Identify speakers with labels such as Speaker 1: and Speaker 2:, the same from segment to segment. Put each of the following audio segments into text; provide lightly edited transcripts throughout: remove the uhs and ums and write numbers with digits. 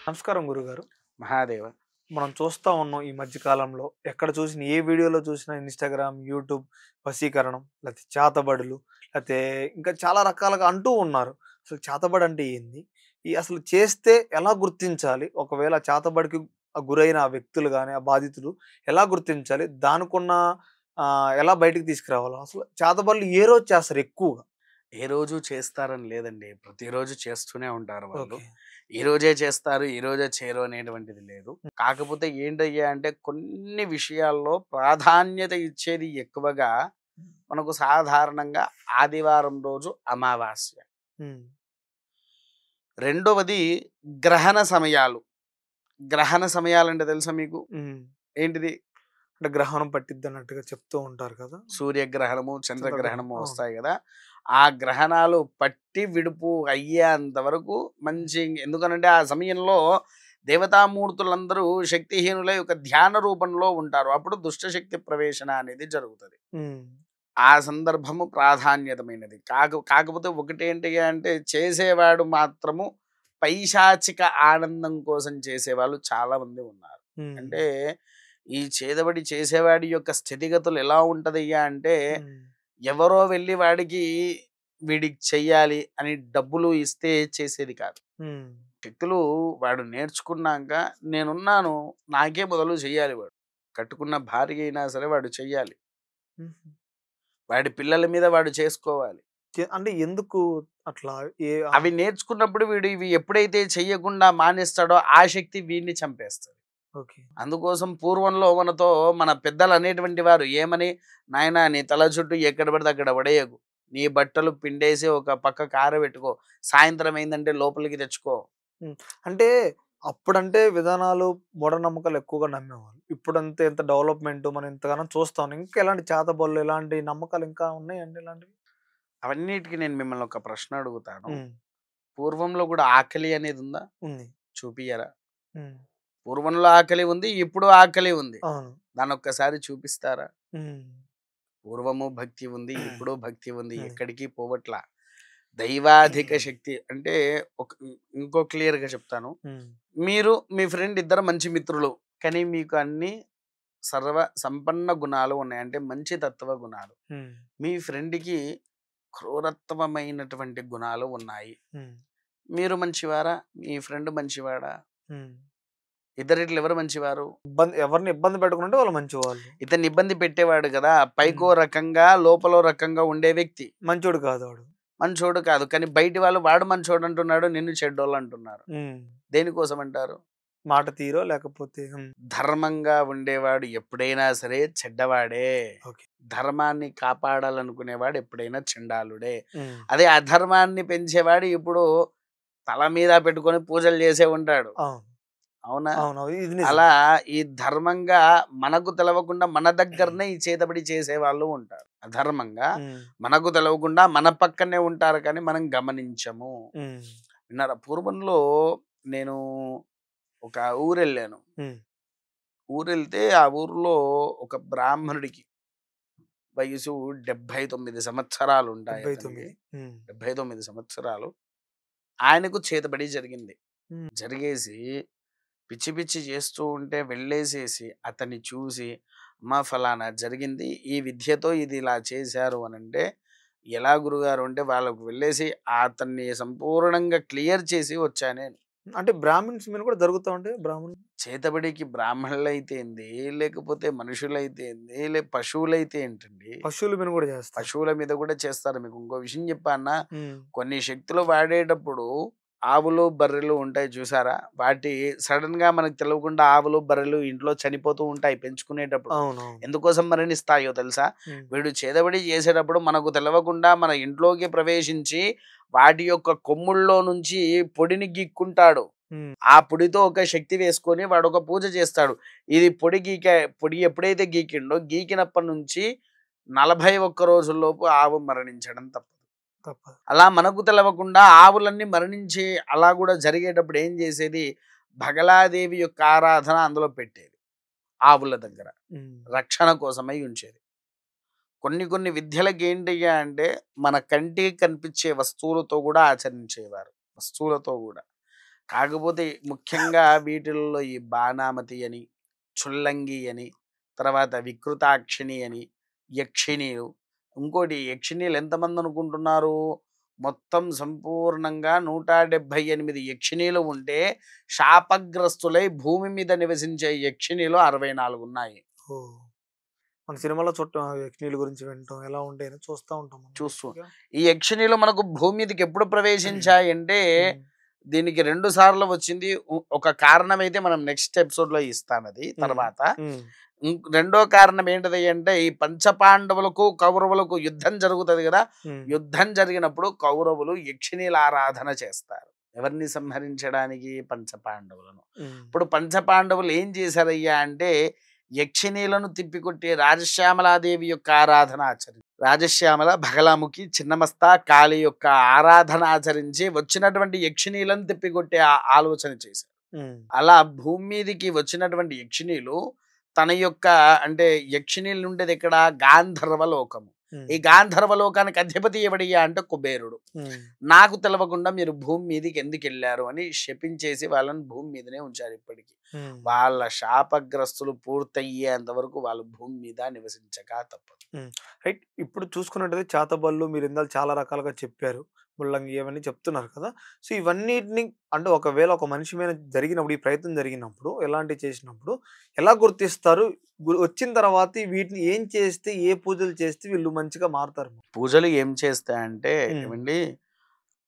Speaker 1: నమస్కారం గురుగారు.
Speaker 2: మహాదేవ.
Speaker 1: మనం చూస్తా ఉన్నాం ఈ మధ్య కాలంలో ఎక్కడ చూసినా ఏ వీడియోలో చూసినా ఇన్‌స్టాగ్రామ్, యూట్యూబ్ వశీకరణం, లేతే చేతబడులు, లేతే ఇంకా చాలా రకాలుగా అంటూ ఉన్నారు. అసలు చేతబడి అంటే ఏంది? అసలు చేస్తే ఎలా గుర్తించాలి? ఒకవేళ చేతబడికి గురైన ఆ వ్యక్తులు గాని, ఆ బాధితులు ఎలా గుర్తించాలి? దానికున్న ఎలా బయటికి తీసుకురావాలి? అసలు చేతబడులు ఏ రోజు చేస్తారు ఎక్కువగా?
Speaker 2: ఏ రోజు చేస్తారని లేదండి. ప్రతిరోజు చేస్తూనే ఉంటారు వాళ్ళు.
Speaker 1: ఓకే.
Speaker 2: ఈ రోజే చేస్తారు, ఈ రోజే చేయరు అనేటువంటిది లేదు. కాకపోతే ఏంటయ్యా అంటే కొన్ని విషయాల్లో ప్రాధాన్యత ఇచ్చేది ఎక్కువగా మనకు సాధారణంగా ఆదివారం రోజు అమావాస్య.
Speaker 1: హ్మ్.
Speaker 2: రెండవది గ్రహణ సమయాలు. గ్రహణ సమయాలంటే తెలుసా మీకు?
Speaker 1: హ్మ్.
Speaker 2: ఏంటిది?
Speaker 1: అంటే గ్రహణం పట్టిద్దన్నట్టుగా చెప్తూ ఉంటారు కదా!
Speaker 2: సూర్యగ్రహణము,
Speaker 1: చంద్రగ్రహణం.
Speaker 2: చంద్రగ్రహణము
Speaker 1: అవును.
Speaker 2: వస్తాయి గదా! ఆ గ్రహణాలు పట్టి విడుపు అయ్యేంత వరకు మంచి ఎందుకనంటే ఆ సమయంలో దేవతామూర్తులందరూ శక్తిహీనులై ఒక ధ్యాన రూపంలో ఉంటారు. అప్పుడు దుష్టశక్తి ప్రవేశన అనేది జరుగుతది.
Speaker 1: హ్మ్.
Speaker 2: ఆ సందర్భము ప్రాధాన్యతమైనది. కాకపోతే ఒకటేంటి అంటే చేసేవాడు మాత్రము పైశాచిక ఆనందం కోసం చేసేవాళ్ళు చాలామంది ఉన్నారు.
Speaker 1: హ్మ్.
Speaker 2: అంటే ఈ చేదబడి చేసేవాడి యొక్క స్థితిగతులు ఎలా ఉంటదయ్యా అంటే
Speaker 1: హ్మ్.
Speaker 2: ఎవరో వెళ్ళి వాడికి వీడికి చెయ్యాలి అని డబ్బులు ఇస్తే చేసేది కాదు.
Speaker 1: హ్మ్.
Speaker 2: వ్యక్తులు వాడు నేర్చుకున్నాక నేనున్నాను నాకే మొదలు చెయ్యాలి వాడు. కట్టుకున్న భార్య అయినా సరే వాడు చెయ్యాలి.
Speaker 1: హుహు.
Speaker 2: వాడి పిల్లల మీద వాడు చేసుకోవాలి.
Speaker 1: అంటే ఎందుకు అట్లా? ఏ
Speaker 2: అవి నేర్చుకున్నప్పుడు వీడు ఇవి ఎప్పుడైతే చెయ్యకుండా మానేస్తాడో ఆ శక్తి వీడిని చంపేస్తది.
Speaker 1: ఓకే.
Speaker 2: అందుకోసం పూర్వంలో మనతో మన పెద్దలు అనేటువంటి వారు ఏమని, "నాయనా నీ తల చుట్టూ ఎక్కడ పడితే అక్కడ పడేయకు. నీ బట్టలు పిండేసి ఒక పక్కకు ఆరబెట్టుకో. సాయంత్రం అయిందంటే లోపలికి తెచ్చుకో."
Speaker 1: హ్మ్. అంటే అప్పుడంటే విధానాలు, మూఢనమ్మకాలు ఎక్కువగా నమ్మేవాళ్ళు. ఇప్పుడంతే ఇంత డెవలప్‌మెంట్ మనం ఇంతగానం చూస్తా ఉన్నాం. ఇంకా ఎలాంటి చేతబడులు, ఎలాంటి నమ్మకాలు ఇంకా ఉన్నాయండి ఇలాంటివి?
Speaker 2: అవన్నిటికి నేను మిమ్మల్ని ఒక ప్రశ్న అడుగుతాను.
Speaker 1: హ్మ్.
Speaker 2: పూర్వంలో కూడా ఆకలి అనేది ఉందా?
Speaker 1: ఉంది.
Speaker 2: చూపియరా?
Speaker 1: హ్మ్.
Speaker 2: పూర్వంలో ఆకలి ఉంది. ఇప్పుడు ఆకలి ఉంది.
Speaker 1: అవును.
Speaker 2: దాన్నొక్కసారి చూపిస్తారా?
Speaker 1: హ్మ్.
Speaker 2: పూర్వము భక్తి ఉంది. ఇప్పుడు భక్తి ఉంది.
Speaker 1: ఉంది.
Speaker 2: ఎక్కడికి పోవట్లా. దైవాధిక శక్తి అంటే ఒక ఇంకో క్లియర్‌గా చెప్తాను.
Speaker 1: హ్మ్.
Speaker 2: మీరు, మీ ఫ్రెండ్ ఇద్దరు మంచి మిత్రులు. కానీ మీకు అన్ని సర్వ సంపన్న గుణాలు ఉన్నాయి. అంటే మంచి తత్వ గుణాలు.
Speaker 1: హ్మ్.
Speaker 2: మీ ఫ్రెండ్‌కి క్రూరత్వమైనటువంటి గుణాలు ఉన్నాయి.
Speaker 1: హ్మ్.
Speaker 2: మీరు మంచివారా? మీ ఫ్రెండ్ మంచివాడా?
Speaker 1: హ్మ్.
Speaker 2: ఇద్దరిట్లో ఎవరు మంచివారు?
Speaker 1: ఎవరిని ఇబ్బంది పెట్టకుండా వాళ్ళు మంచివాళ్ళు.
Speaker 2: ఇతన్ని ఇబ్బంది పెట్టేవాడు గదా!
Speaker 1: హ్మ్.
Speaker 2: పైకో రకంగా, లోపలో రకంగా ఉండే వ్యక్తి.
Speaker 1: మంచోడు కాదు వాడు.
Speaker 2: మంచోడు కాదు. కానీ బయటి వాళ్ళు వాడు మంచోడంటున్నాడు. నిన్ను చెడ్డోళ్ళంటున్నారు.
Speaker 1: హ్మ్.
Speaker 2: దేనికోసం అంటారు?
Speaker 1: మాట తీరో లేకపోతే
Speaker 2: ధర్మంగా ఉండేవాడు ఎప్పుడైనా సరే చెడ్డవాడే.
Speaker 1: ఓకే.
Speaker 2: ధర్మాన్ని కాపాడాలనుకునేవాడు ఎప్పుడైనా చండాలుడే.
Speaker 1: హ్మ్.
Speaker 2: అదే అధర్మాన్ని పెంచేవాడు ఇప్పుడు తల మీద పెట్టుకొని పూజలు చేసే ఉంటాడు.
Speaker 1: అవును.
Speaker 2: అవునా?
Speaker 1: అవును. ఇది నిజం.
Speaker 2: అలా ఈ ధర్మంగా మనకు తెలవకుండా మన దగ్గరనే ఈ చేతబడి చేసేవాళ్ళు ఉంటారు. అధర్మంగా
Speaker 1: హ్మ్.
Speaker 2: మనకు తెలవకుండా మన పక్కనే ఉంటారు కానీ మనం గమనించము.
Speaker 1: హ్మ్.
Speaker 2: విన్నారా? పూర్వంలో నేను ఒక ఊరెళ్ళాను.
Speaker 1: హ్మ్.
Speaker 2: ఊరెళ్తే ఆ ఊర్లో ఒక బ్రాహ్మణుడికి వయసు 79 సంవత్సరాలుంటాయి అతనికి.
Speaker 1: 79. హ్మ్.
Speaker 2: 79 సంవత్సరాలు. ఆయనకు చేతబడి జరిగింది.
Speaker 1: హ్మ్.
Speaker 2: జరిగేసి పిచ్చి పిచ్చి చేస్తూ ఉంటే వెళ్ళేసేసి అతన్ని చూసి, "అమ్మా! ఫలానా జరిగింది. ఈ విద్యతో ఇది ఇలా చేశారు" అనంటే, "ఎలా గురుగారు" అంటే వాళ్ళకి వెళ్ళేసి అతన్ని సంపూర్ణంగా క్లియర్ చేసి వచ్చా నేను.
Speaker 1: అంటే బ్రాహ్మిన్స్ మీద కూడా జరుగుతా ఉంటాయా?
Speaker 2: చేతబడికి బ్రాహ్మణులైతే ఏంది, లేకపోతే మనుషులైతే ఏంది, పశువులైతే ఏంటండి.
Speaker 1: పశువుల మీద కూడా చేస్తారు.
Speaker 2: పశువుల మీద కూడా చేస్తారు. మీకు ఇంకో విషయం చెప్పనా?
Speaker 1: హ్మ్.
Speaker 2: కొన్ని శక్తులు వాడేటప్పుడు ఆవులు, బర్రెలు ఉంటాయి చూసారా? వాటి సడెన్‌గా మనకు తెలవకుండా ఆవులు, బర్రెలు ఇంట్లో చనిపోతూ ఉంటాయి పెంచుకునేటప్పుడు.
Speaker 1: అవునవును.
Speaker 2: ఎందుకోసం మరణిస్తాయో తెలుసా?
Speaker 1: హ్మ్.
Speaker 2: వీడు చేదబడి చేసేటప్పుడు మనకు తెలవకుండా మన ఇంట్లోకి ప్రవేశించి వాటి యొక్క కొమ్ముల్లో నుంచి పొడిని గీక్కుంటాడు.
Speaker 1: హ్మ్.
Speaker 2: ఆ పొడితో ఒక శక్తి వేసుకొని వాడొక పూజ చేస్తాడు. ఇది పొడి ఎప్పుడైతే గీకిండో గీకినప్పటి నుంచి 41 రోజుల్లోపు ఆవు మరణించడం తప్పదు.
Speaker 1: తప్పదు.
Speaker 2: అలా మనకు తెలవకుండా ఆవులన్నీ మరణించి అలా గూడా జరిగేటప్పుడు ఏం జేసేది, భగలాదేవి యొక్క ఆరాధన అందులో పెట్టేది. ఆవుల దగ్గర.
Speaker 1: హ్మ్.
Speaker 2: రక్షణ కోసమై ఉంచేది. కొన్ని కొన్ని విద్యలకేంటయ్యా అంటే, మన కంటికి కనిపించే వస్తువులతో గూడా ఆచరించేవారు. వస్తువులతో గూడా. కాకపోతే ముఖ్యంగా వీటిల్లో ఈ బాణామతి అని, చుల్లంగి అని, తర్వాత వికృతాక్షిణి అని, యక్షిణీలు. ఇంకోటి యక్షిణీలు ఎంతమంది అనుకుంటున్నారు? మొత్తం సంపూర్ణంగా 178 యక్షిణీలు ఉంటే, శాపగ్రస్తులై భూమి మీద నివసించే యక్షిణీలు 64 ఉన్నాయి.
Speaker 1: ఓహ్! మన సినిమాలో చుట్టం యక్షిణీల గురించి వింటాం. ఎలా ఉంటాయని చూస్తా ఉంటాం మనం
Speaker 2: చూస్తూ
Speaker 1: బేసిక్‌గా.
Speaker 2: ఈ యక్షిణీలు మనకు భూమి మీదకి ఎప్పుడు ప్రవేశించాయంటే,
Speaker 1: హ్మ్.
Speaker 2: దీనికి 2 సార్లు వచ్చింది. ఒక కారణం అయితే మనం నెక్స్ట్ ఎపిసోడ్‌లో ఇస్తానది
Speaker 1: హ్మ్.
Speaker 2: తర్వాత.
Speaker 1: హ్మ్.
Speaker 2: రెండో కారణం ఏంటిది అంటే, ఈ పంచపాండవులకు, కౌరవులకు యుద్ధం జరుగుతది గదా!
Speaker 1: హ్మ్.
Speaker 2: యుద్ధం జరిగినప్పుడు కౌరవులు యక్షిణీల ఆరాధన చేస్తారు. ఎవరిని సంహరించడానికి? పంచపాండవులను.
Speaker 1: హ్మ్.
Speaker 2: ఇప్పుడు పంచపాండవులు ఏం చేశారయ్యా అంటే, యక్షిణీలను తిప్పికొట్టే రాజశ్యామలాదేవి యొక్క ఆరాధన రాజశ్యామల, బగలాముఖి, చిన్నమస్తా, కాళీ యొక్క ఆరాధన ఆచరించి వచ్చినటువంటి యక్షిణీలను తిప్పికొట్టే ఆలోచన చేశారు.
Speaker 1: హ్మ్.
Speaker 2: అలా భూమి మీదికి వచ్చినటువంటి యక్షిణీలు తన యొక్క అంటే యక్షిణీలు ఉండేది ఎక్కడ? గాంధర్వ లోకము.
Speaker 1: హ్మ్.
Speaker 2: ఈ గాంధర్వ లోకానికి అధిపతి ఎవడయ్యా అంటే కుబేరుడు.
Speaker 1: హ్మ్.
Speaker 2: నాకు తెలవకుండా మీరు భూమి మీదకి ఎందుకు వెళ్ళారు అని శపించేసి వాళ్ళని భూమి మీదనే ఉంచారు ఇప్పటికి.
Speaker 1: హ్మ్.
Speaker 2: వాళ్ళ శాపగ్రస్తులు పూర్తయ్యేంత వరకు వాళ్ళు భూమి మీద నివసించక తప్పదు.
Speaker 1: హ్మ్. రైట్. ఇప్పుడు చూసుకున్నట్టయితే చాతబళ్ళు మీరిందాక చాలా రకాలుగా చెప్పారు. ముల్లంగి ఇవన్నీ చెప్తున్నారు కదా! సో, ఇవన్నిటిని అంటే ఒకవేళ ఒక మనిషి మీద జరిగినప్పుడు, ఈ ప్రయత్నం జరిగినప్పుడు, ఎలాంటివి చేసినప్పుడు ఎలా గుర్తిస్తారు? వచ్చిన తర్వాత వీటిని ఏం చేస్తే, ఏ పూజలు చేస్తే వీళ్ళు మంచిగా మారుతారు?
Speaker 2: పూజలు ఏం చేస్తాయంటే
Speaker 1: హ్మ్.
Speaker 2: ఏమండి,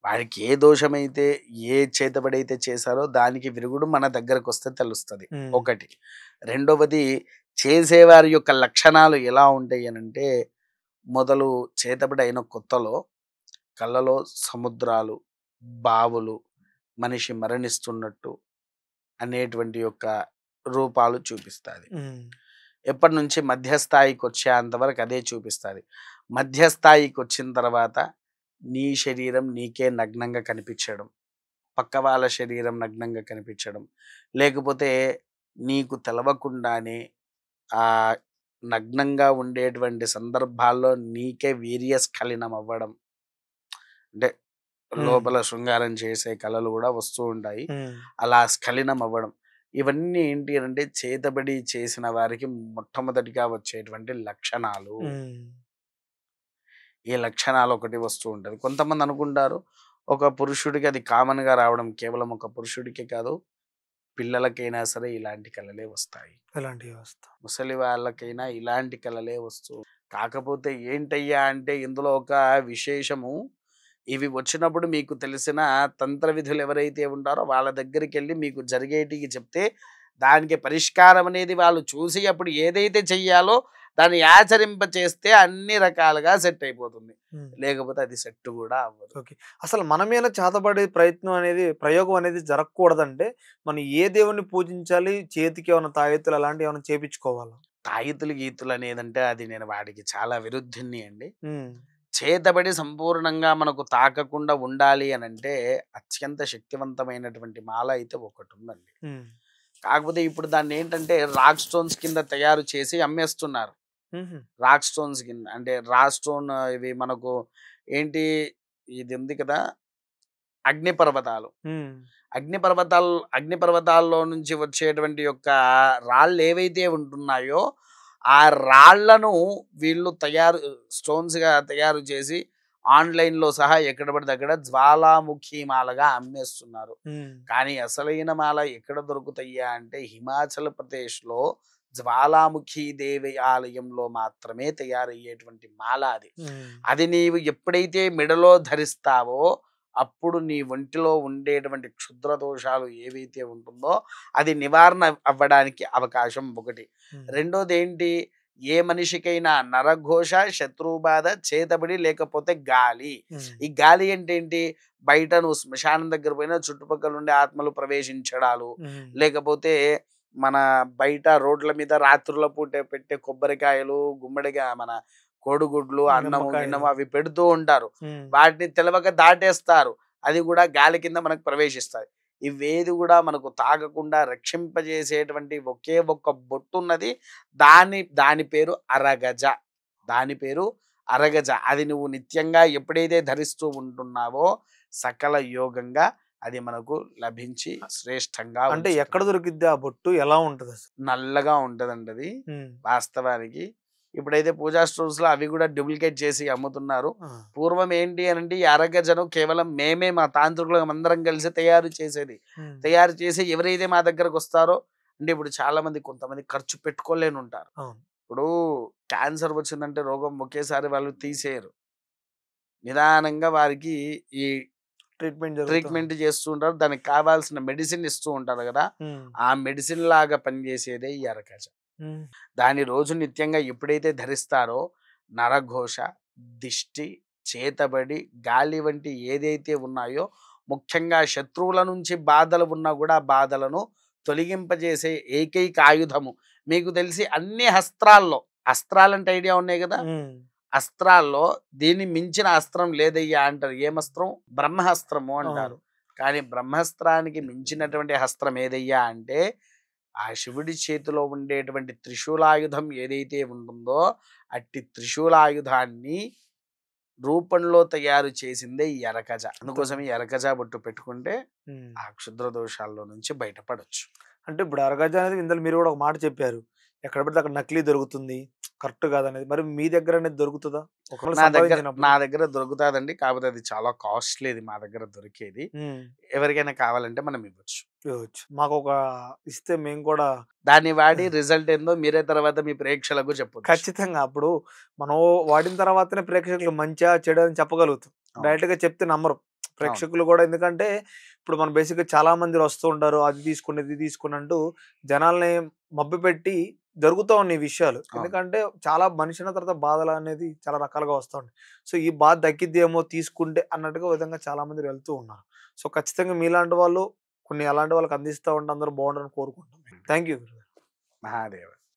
Speaker 2: వాడికి ఏ దోషమైతే, ఏ చేతబడైతే చేశారో దానికి విరుగుడు మన దగ్గరకొస్తే తెలుస్తది.
Speaker 1: హ్మ్.
Speaker 2: ఒకటి. రెండవది, చేసేవారి యొక్క లక్షణాలు ఎలా ఉంటాయి అనంటే, మొదలు చేతబడి అయిన కొత్తలో కళ్ళలో సముద్రాలు, బావులు, మనిషి మరణిస్తున్నట్టు అనేటువంటి యొక్క రూపాలు చూపిస్తాది.
Speaker 1: హ్మ్.
Speaker 2: ఎప్పటినుంచి మధ్యస్థాయికొచ్చేంత వరకు అదే చూపిస్తాది. మధ్యస్థాయికొచ్చిన తర్వాత నీ శరీరం నీకే నగ్నంగా కనిపించడం, పక్క వాళ్ళ శరీరం నగ్నంగా కనిపించడం, లేకపోతే నీకు తెలవకుండానే నగ్నంగా ఉండేటువంటి సందర్భాల్లో నీకే వీర్యస్ఖలనం అవ్వడం. అంటే
Speaker 1: హ్మ్.
Speaker 2: లోపల శృంగారం చేసే కళలు గూడా వస్తూ ఉంటాయి.
Speaker 1: హ్మ్.
Speaker 2: అలా స్ఖలనం అవ్వడం. ఇవన్నీ ఏంటి అనంటే చేతబడి చేసిన వారికి మొట్టమొదటిగా వచ్చేటువంటి లక్షణాలు.
Speaker 1: హ్మ్.
Speaker 2: ఈ లక్షణాలు ఒకటి వస్తూ ఉంటది. కొంతమంది అనుకుంటారు, ఒక పురుషుడికి అది కామన్‌గా రావడం కేవలం ఒక పురుషుడికే కాదు, పిల్లలకైనా సరే ఇలాంటి కలలే వస్తాయి.
Speaker 1: ఎలాంటి వ్యవస్థ?
Speaker 2: ముసలి వాళ్ళకైనా ఇలాంటి కలలే కాకపోతే ఏంటయ్యా అంటే ఇందులో ఒక విశేషము, ఇవి వచ్చినప్పుడు మీకు తెలిసిన తంత్ర విధులు ఎవరైతే ఉంటారో వాళ్ళ దగ్గరికెళ్ళి మీకు జరిగేటివి చెప్తే, దానికి పరిష్కారం అనేది వాళ్ళు చూసి అప్పుడు ఏదైతే చెయ్యాలో దాన్ని ఆచరింప చేస్తే అన్ని రకాలుగా సెట్ అయిపోతుంది.
Speaker 1: హ్మ్.
Speaker 2: లేకపోతే అది సెట్ గూడా అవ్వదు.
Speaker 1: ఓకే. అసలు మన మీద చేతబడే ప్రయత్నం అనేది, ప్రయోగం అనేది జరగకూడదంటే, మనం ఏ దేవుడిని పూజించాలి? చేతికి ఏమన్నా తాయెత్తులు అలాంటివి ఏమన్నా చేపించుకోవాలా?
Speaker 2: తాయితులు గీతులు అనేదంటే అది నేను వాడికి చాలా విరుద్ధున్ని అండి.
Speaker 1: హ్మ్.
Speaker 2: చేతబడి సంపూర్ణంగా మనకు తాకకుండా ఉండాలి అనంటే అత్యంత శక్తివంతమైనటువంటి మాల అయితే ఒకటుందండి.
Speaker 1: హ్మ్.
Speaker 2: కాకపోతే ఇప్పుడు దాన్నేంటంటే రాక్ స్టోన్స్ కింద తయారు చేసి అమ్మేస్తున్నారు.
Speaker 1: హుహు.
Speaker 2: రాక్ స్టోన్స్ కింద అంటే రా స్టోన్ ఇవి మనకు ఏంటి ఇది ఉంది కదా! అగ్నిపర్వతాలు.
Speaker 1: హ్మ్.
Speaker 2: అగ్నిపర్వతాల్లో నుంచి వచ్చేటువంటి యొక్క రాళ్ళేవైతే ఉంటున్నాయో, ఆ రాళ్ళను వీళ్ళు స్టోన్స్‌గా తయారు చేసి ఆన్‌లైన్‌లో సహా ఎక్కడ పడితే అక్కడ జ్వాలాముఖి మాలగా అమ్మేస్తున్నారు.
Speaker 1: హ్మ్.
Speaker 2: కానీ అసలైన మాల ఎక్కడ దొరుకుతయ్యా అంటే హిమాచల్ ప్రదేశ్‌లో జ్వాలాముఖి దేవి ఆలయంలో మాత్రమే తయారయ్యేటువంటి మాల అది.
Speaker 1: హ్మ్.
Speaker 2: అది నీవు ఎప్పుడైతే మెడలో ధరిస్తావో అప్పుడు నీ ఒంటిలో ఉండేటువంటి క్షుద్ర దోషాలు ఏవైతే ఉంటుందో అది నివారణ అవ్వడానికి అవకాశం ఒకటి.
Speaker 1: హ్మ్.
Speaker 2: రెండోదేంటి, ఏ మనిషికైనా నరఘోష, శత్రుబాధ, చేతబడి లేకపోతే గాలి.
Speaker 1: హ్మ్.
Speaker 2: ఈ గాలి అంటే ఏంటి? బయట నువ్వు శ్మశానం దగ్గర పోయినా చుట్టుపక్కల ఉండే ఆత్మలు ప్రవేశించడాలు,
Speaker 1: హ్మ్.
Speaker 2: లేకపోతే మన బయట రోడ్ల మీద రాత్రుల పూట పెట్టే కొబ్బరికాయలు, మన కోడిగుడ్లు, అన్నము,
Speaker 1: నిమ్మకాయలు.
Speaker 2: గిన్నము అవి పెడుతూ ఉంటారు.
Speaker 1: హ్మ్.
Speaker 2: వాటిని తెలవక దాటేస్తారు. అది గూడా గాలి కింద మనకు ప్రవేశిస్తాయి. ఇవేది గూడా మనకు తాకకుండా రక్షింపజేసేటువంటి ఒకే ఒక్క బొట్టున్నది. దాని పేరు అరగజ. దాని పేరు అరగజ. అది నువ్వు నిత్యంగా ఎప్పుడైతే ధరిస్తూ ఉంటున్నావో సకల యోగంగా అది మనకు లభించి శ్రేష్టంగా
Speaker 1: అంటే
Speaker 2: ఉంచుతుంది.
Speaker 1: ఎక్కడ దొరికిద్ది ఆ బొట్టు? ఎలా ఉంటది అసలు?
Speaker 2: నల్లగా ఉంటదండి అది
Speaker 1: హ్మ్.
Speaker 2: వాస్తవానికి. ఇప్పుడైతే పూజా స్టోర్స్‌లో అవి కూడా డూప్లికేట్ చేసి అమ్ముతున్నారు.
Speaker 1: ఆ!
Speaker 2: పూర్వం ఏంటి అనంటే ఈ అరగజను కేవలం మేమే మా తాంత్రికులం అందరం కలిసి తయారు చేసేది.
Speaker 1: హ్మ్.
Speaker 2: తయారు చేసి ఎవరైతే మా దగ్గరకొస్తారో అంటే ఇప్పుడు చాలా మంది కొంతమంది ఖర్చు పెట్టుకోలేనుంటారు.
Speaker 1: అవును.
Speaker 2: ఇప్పుడు క్యాన్సర్ వచ్చిందంటే రోగం ఒకేసారి వాళ్ళు తీసేయరు. నిదానంగా వారికి ఈ
Speaker 1: ట్రీట్‌మెంట్ జరుగుతా
Speaker 2: ట్రీట్మెంట్
Speaker 1: ఉంది.
Speaker 2: చేస్తూ ఉంటారు. దానికి కావాల్సిన మెడిసిన్ ఇస్తూ ఉంటారు గదా!
Speaker 1: హ్మ్.
Speaker 2: ఆ మెడిసిన్ లాగా పనిచేసేదే ఈ అరకజ.
Speaker 1: హ్మ్.
Speaker 2: దాన్ని రోజు నిత్యంగా ఎప్పుడైతే ధరిస్తారో నరఘోష, దిష్టి, చేతబడి, గాలి వంటి ఏదైతే ఉన్నాయో ముఖ్యంగా శత్రువుల నుంచి బాధలు ఉన్నా కూడా ఆ బాధలను తొలగింపజేసే ఏకైక ఆయుధము. మీకు తెలిసి అన్ని అస్త్రాల్లో అస్త్రాలంటే ఐడియా ఉన్నాయి గదా!
Speaker 1: హ్మ్.
Speaker 2: అస్త్రాల్లో దీన్ని మించిన అస్త్రం లేదయ్యా అంటారు. ఏమస్త్రం? బ్రహ్మాస్త్రము
Speaker 1: అవును.
Speaker 2: అంటారు. కానీ బ్రహ్మాస్త్రానికి మించినటువంటి అస్త్రం ఏదయ్యా అంటే, ఆ శివుడి చేతిలో ఉండేటువంటి త్రిశూలాయుధం ఏదైతే ఉంటుందో, అట్టి త్రిశూలాయుధాన్ని రూపంలో తయారు చేసిందే ఈ ఎరకజ. అందుకోసం ఈ ఎరకజ బొట్టు పెట్టుకుంటే,
Speaker 1: హ్మ్.
Speaker 2: ఆ క్షుద్ర దోషాల్లో నుంచి బయటపడొచ్చు.
Speaker 1: అంటే ఇప్పుడు అరగజ అనేది ఇందులో మీరు గూడా ఒక మాట చెప్పారు. ఎక్కడ పడితే అక్కడ నకిలీ దొరుకుతుంది. కరెక్ట్ కాదనేది. మరి మీ దగ్గర అనేది దొరుకుతదా? ఒకవేళ సంపాదించినప్పుడు?
Speaker 2: నా దగ్గర దొరుకుతాదండి. కాపోతే అది చాలా కాస్ట్‌లీది మా దగ్గర దొరికేది.
Speaker 1: హ్మ్.
Speaker 2: ఎవరికైనా కావాలంటే మనం ఇవ్వచ్చు.
Speaker 1: ఇవ్వచ్చు. మాకొక ఇస్తే మేము కూడా
Speaker 2: దాన్ని వాడి రిజల్ట్ ఏందో మీరే తర్వాత మీ ప్రేక్షకులకు చెప్పొచ్చు.
Speaker 1: ఖచ్చితంగా. అప్పుడు మనం వాడిన తర్వాతనే ప్రేక్షకులు మంచా, చెడా అని చెప్పగలుగుతాం.
Speaker 2: అవును.
Speaker 1: డైరెక్ట్‌గా చెప్తే నమ్మరు.
Speaker 2: అవును.
Speaker 1: ప్రేక్షకులు గూడా ఎందుకంటే, ఇప్పుడు మనం బేసిక్‌గా చాలా మంది వస్తూ ఉంటారు. అది తీసుకోండి, ఇది తీసుకోండి అంటూ జనాల్ని మభ్యపెట్టి జరుగుతా ఉన్నాయి ఈ విషయాలు.
Speaker 2: అవును.
Speaker 1: ఎందుకంటే, చాలా మనిషి అన్న తర్వాత బాధలనేది చాలా రకాలుగా వస్తా ఉంటాయి. సో, ఈ బాధ తగ్గిద్దేమో తీసుకుంటే అన్నట్టుగా విధంగా చాలా మంది వెళ్తూ ఉన్నారు. సో, ఖచ్చితంగా మీలాంటి వాళ్ళు కొన్ని అలాంటి వాళ్ళకి అందిస్తా ఉంటే అందరూ బాగుండాలని కోరుకుంటున్నాం. Thank you.
Speaker 2: మహాదేవ.